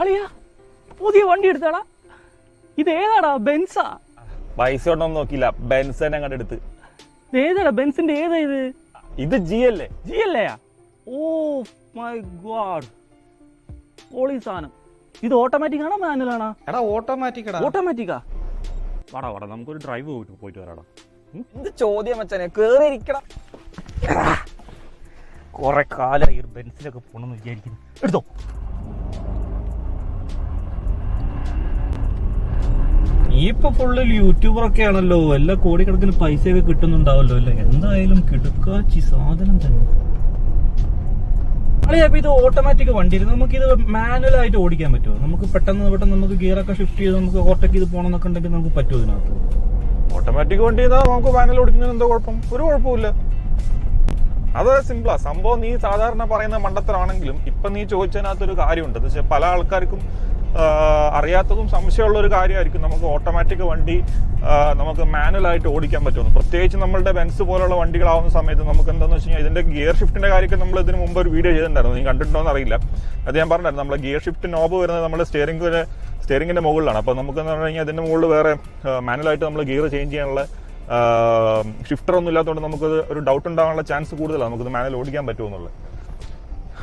അളിയാ പുതിയ വണ്ടി എടുത്താടാ. ഇത് ഏതാടാ? ബെൻസാ? പൈസ ഒന്നും നോക്കിയില്ല, ബെൻസ് തന്നെ അങ്ങോട്ട് എടുത്ത്. ഏതാടാ ബെൻസിന്റെ? ഏതാ ഇത്? ഇത് GLA. GLA? Oh my god, പൊളി സാധനം. ഇത് ഓട്ടോമാറ്റിക് ആണോ മാനുവൽ ആണോ? എടാ ഓട്ടോമാറ്റിക്കാ. വാടാ വാടാ, നമുക്കൊരു ഡ്രൈവ് പോയിട്ട് വരാടാ. എന്ത് ചോദ്യം വെച്ചാൽ കേറിയിരിക്കണം. കുറെ കാലമായി ബെൻസിലൊക്കെ പോണെന്ന് വിചാരിക്കുന്നു. എടുത്തോ. ഇപ്പൊ ഫുള്ള് യൂട്യൂബറൊക്കെ ആണല്ലോ, എല്ലാ കോടിക്കണക്കിന് പൈസയൊക്കെ കിട്ടുന്നുണ്ടാവല്ലോ അല്ലേ? എന്തായാലും കിടക്കാച്ചി സാധനം തന്നെ. അപ്പൊ ഇത് ഓട്ടോമാറ്റിക് വണ്ടി, നമുക്കിത് മാനുവൽ ആയിട്ട് ഓടിക്കാൻ പറ്റുമോ? നമുക്ക് പെട്ടെന്ന് നമുക്ക് ഗിയറൊക്കെ ഷിഫ്റ്റ് ചെയ്ത് നമുക്ക് ഓവർടേക്ക് ചെയ്ത് പോകണമെന്നൊക്കെ ഉണ്ടെങ്കിൽ നമുക്ക് പറ്റുമോ ഇതിനകത്ത്? ഓട്ടോമാറ്റിക് വണ്ടി ചെയ്താൽ നമുക്ക് മാനുവൽ ഓടിക്കുന്നതിന് എന്തോ കുഴപ്പം? ഒരു കുഴപ്പമില്ല. അത് സിമ്പിളാ സംഭവം. നീ സാധാരണ പറയുന്ന മണ്ടത്തരാണെങ്കിലും ഇപ്പൊ നീ ചോദിച്ചതിനകത്തൊരു കാര്യമുണ്ട്. എന്ന് വെച്ചാൽ പല ആൾക്കാർക്കും അറിയാത്തതും സംശയമുള്ള ഒരു കാര്യമായിരിക്കും നമുക്ക് ഓട്ടോമാറ്റിക് വണ്ടി നമുക്ക് മാനുവൽ ആയിട്ട് ഓടിക്കാൻ പറ്റുമെന്ന്. പ്രത്യേകിച്ച് നമ്മളുടെ ബെൻസ് പോലുള്ള വണ്ടികളാവുന്ന സമയത്ത് നമുക്ക് എന്താണെന്ന് വെച്ച് കഴിഞ്ഞാൽ ഇതിന്റെ ഗിയർ ഷിഫ്റ്റിന്റെ കാര്യമൊക്കെ നമ്മൾ ഇതിന് മുമ്പ് ഒരു വീഡിയോ ചെയ്തിട്ടുണ്ടായിരുന്നു. നീ കണ്ടിട്ടുണ്ടോന്ന് അറിയില്ല. അത് ഞാൻ പറഞ്ഞിട്ടുണ്ടായിരുന്നു. നമ്മുടെ ഗിയർ ഷിഫ്റ്റ് നോബ് വരുന്നത് നമ്മുടെ സ്റ്റിയറിംഗിന്റെ മുകളിലാണ്. അപ്പോൾ നമുക്ക് എന്ന് പറഞ്ഞു കഴിഞ്ഞാൽ ഇതിന്റെ മുകളിൽ വേറെ മാനുവലായിട്ട് നമ്മൾ ഗിയർ ചേഞ്ച് ചെയ്യാനുള്ള ഷിഫ്റ്റർ ഒന്നും ഇല്ലാത്തതുകൊണ്ട് നമുക്കത് ഒരു ഡൗട്ട് ഉണ്ടാകാനുള്ള ചാൻസ് കൂടുതലാണ് നമുക്കിത് മാനുവൽ ഓടിക്കാൻ പറ്റുമെന്നുള്ളത്.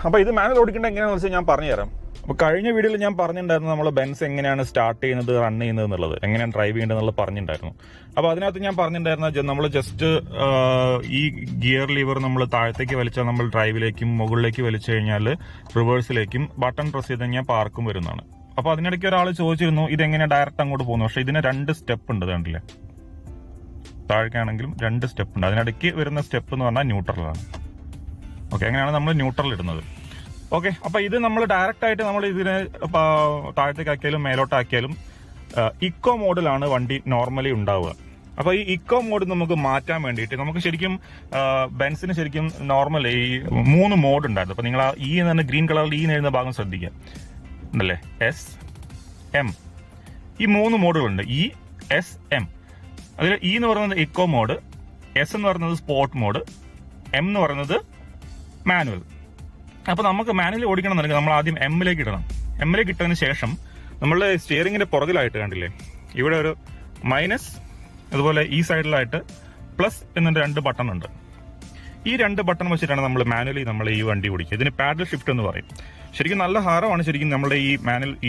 അപ്പോൾ ഇത് മാനുവൽ ഓടിക്കേണ്ടത് എങ്ങനെയാണെന്ന് വെച്ചാൽ ഞാൻ പറഞ്ഞുതരാം. അപ്പോൾ കഴിഞ്ഞ വീഡിയോയിൽ ഞാൻ പറഞ്ഞിട്ടുണ്ടായിരുന്നു നമ്മൾ ബെൻസ് എങ്ങനെയാണ് സ്റ്റാർട്ട് ചെയ്യുന്നത്, റൺ ചെയ്യുന്നത് എന്നുള്ളത്, എങ്ങനെയാണ് ഡ്രൈവ് ചെയ്യേണ്ടത് എന്നുള്ളത് പറഞ്ഞിട്ടുണ്ടായിരുന്നു. അപ്പോൾ അതിനകത്ത് ഞാൻ പറഞ്ഞിട്ടുണ്ടായിരുന്ന നമ്മൾ ജസ്റ്റ് ഈ ഗിയർ ലീവർ നമ്മൾ താഴത്തേക്ക് വലിച്ചാൽ നമ്മൾ ഡ്രൈവിലേക്കും മുകളിലേക്ക് വലിച്ചു കഴിഞ്ഞാൽ റിവേഴ്സിലേക്കും ബട്ടൺ പ്രസ് ചെയ്ത് കഴിഞ്ഞാൽ പാർക്കും വരുന്നതാണ്. അപ്പോൾ അതിനിടയ്ക്ക് ഒരാൾ ചോദിച്ചിരുന്നു ഇതെങ്ങനെ ഡയറക്റ്റ് അങ്ങോട്ട് പോകുന്നു. പക്ഷേ ഇതിന് 2 സ്റ്റെപ്പ് ഉണ്ട്. കണ്ടില്ലേ? താഴേക്കാണെങ്കിലും 2 സ്റ്റെപ്പ് ഉണ്ട്. അതിനിടയ്ക്ക് വരുന്ന സ്റ്റെപ്പ് എന്ന് പറഞ്ഞാൽ ന്യൂട്രലാണ്. ഓക്കെ, അങ്ങനെയാണ് നമ്മൾ ന്യൂട്രൽ ഇടുന്നത്. ഓക്കെ, അപ്പൊ ഇത് നമ്മൾ ഡയറക്റ്റ് ആയിട്ട് നമ്മൾ ഇതിനെ താഴത്തേക്കാക്കിയാലും മേലോട്ടാക്കിയാലും ഇക്കോ മോഡിലാണ് വണ്ടി നോർമലി ഉണ്ടാവുക. അപ്പൊ ഈ ഇക്കോ മോഡ് നമുക്ക് മാറ്റാൻ വേണ്ടിയിട്ട് നമുക്ക് ശരിക്കും ബെൻസിന് ശരിക്കും നോർമൽ ഈ 3 മോഡ് ഉണ്ടായിരുന്നു. അപ്പൊ നിങ്ങൾ ആ ഈ എന്ന് പറഞ്ഞ ഗ്രീൻ കളറിൽ ഈ എഴുതുന്ന ഭാഗം ശ്രദ്ധിക്കുക, ഉണ്ടല്ലേ? SM, ഈ 3 മോഡുകളുണ്ട്. ESM. അതിൽ E എന്ന് പറയുന്നത് ഇക്കോ മോഡ്, S എന്ന് പറയുന്നത് സ്പോർട്ട് മോഡ്, M എന്ന് പറയുന്നത് മാനുവൽ. അപ്പൊ നമുക്ക് മാനുവലി ഓടിക്കണം എന്നുണ്ടെങ്കിൽ നമ്മൾ ആദ്യം എമ്മിലേക്ക് ഇടണം. എമ്മിലേക്ക് ഇട്ടതിന് ശേഷം നമ്മളുടെ സ്റ്റിയറിംഗിന്റെ പുറകിലായിട്ട് കണ്ടില്ലേ, ഇവിടെ ഒരു മൈനസ്, അതുപോലെ ഈ സൈഡിലായിട്ട് പ്ലസ് എന്നിട്ട് 2 ബട്ടൺ ഉണ്ട്. ഈ 2 ബട്ടൺ വെച്ചിട്ടാണ് നമ്മൾ മാനുവലി നമ്മൾ ഈ വണ്ടി ഓടിക്കുക. ഇതിന് പാഡൽ ഷിഫ്റ്റ് എന്ന് പറയും. ശരിക്കും നല്ല ഹാരമാണ് ശരിക്കും നമ്മുടെ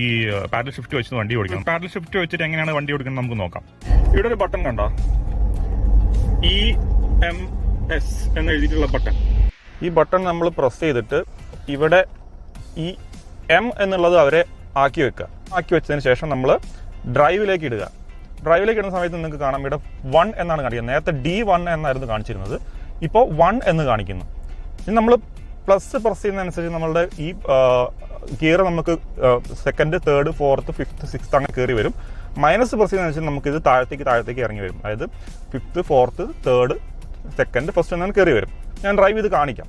ഈ പാഡൽ ഷിഫ്റ്റ് വെച്ച് വണ്ടി ഓടിക്കണം. പാഡൽ ഷിഫ്റ്റ് വെച്ചിട്ട് എങ്ങനെയാണ് വണ്ടി ഓടിക്കുന്നത് നമുക്ക് നോക്കാം. ഇവിടെ ഒരു ബട്ടൺ കണ്ടോ, EMS എന്ന് എഴുതിയിട്ടുള്ള ബട്ടൺ. ഈ ബട്ടൺ നമ്മൾ പ്രസ് ചെയ്തിട്ട് ഇവിടെ ഈ M എന്നുള്ളത് അവരെ ആക്കി വെച്ചതിന് ശേഷം നമ്മൾ ഡ്രൈവിലേക്ക് ഇടുക. ഡ്രൈവിലേക്ക് ഇടുന്ന സമയത്ത് നിങ്ങൾക്ക് കാണാം ഇവിടെ 1 എന്നാണ് കാണിക്കുന്നത്. നേരത്തെ D1 എന്നായിരുന്നു കാണിച്ചിരുന്നത്, ഇപ്പോൾ 1 എന്ന് കാണിക്കുന്നു. ഇനി നമ്മൾ പ്ലസ് പ്രസ് ചെയ്യുന്നതനുസരിച്ച് നമ്മളുടെ ഈ ഗിയർ നമുക്ക് 2nd, 3rd, 4th, 5th, 6th അങ്ങനെ കയറി വരും. മൈനസ് പ്രസ് ചെയ്യുന്നതനുസരിച്ച് നമുക്കിത് താഴത്തേക്ക് ഇറങ്ങി വരും. അതായത് 5th, 4th, 3rd, 2nd, 1st എന്നാണ് കയറി വരും. ഞാൻ ഡ്രൈവ് ചെയ്ത് കാണിക്കാം.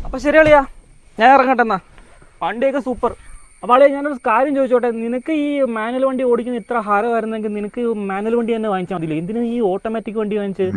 അപ്പൊ ശരി അളിയാ, ഞാൻ ഇറങ്ങട്ടെ എന്നാ. വണ്ടിയൊക്കെ സൂപ്പർ. അപ്പോൾ അളിയാ ഞാനൊരു കാര്യം ചോദിച്ചോട്ടെ, നിനക്ക് ഈ മാനുവൽ വണ്ടി ഓടിക്കുന്ന ഇത്ര ഹാരമായിരുന്നെങ്കിൽ നിനക്ക് മാനുവൽ വണ്ടി തന്നെ വാങ്ങിച്ചാൽ മതിയില്ലേ? എന്തിനാ ഈ ഓട്ടോമാറ്റിക് വണ്ടി വാങ്ങിച്ചത്?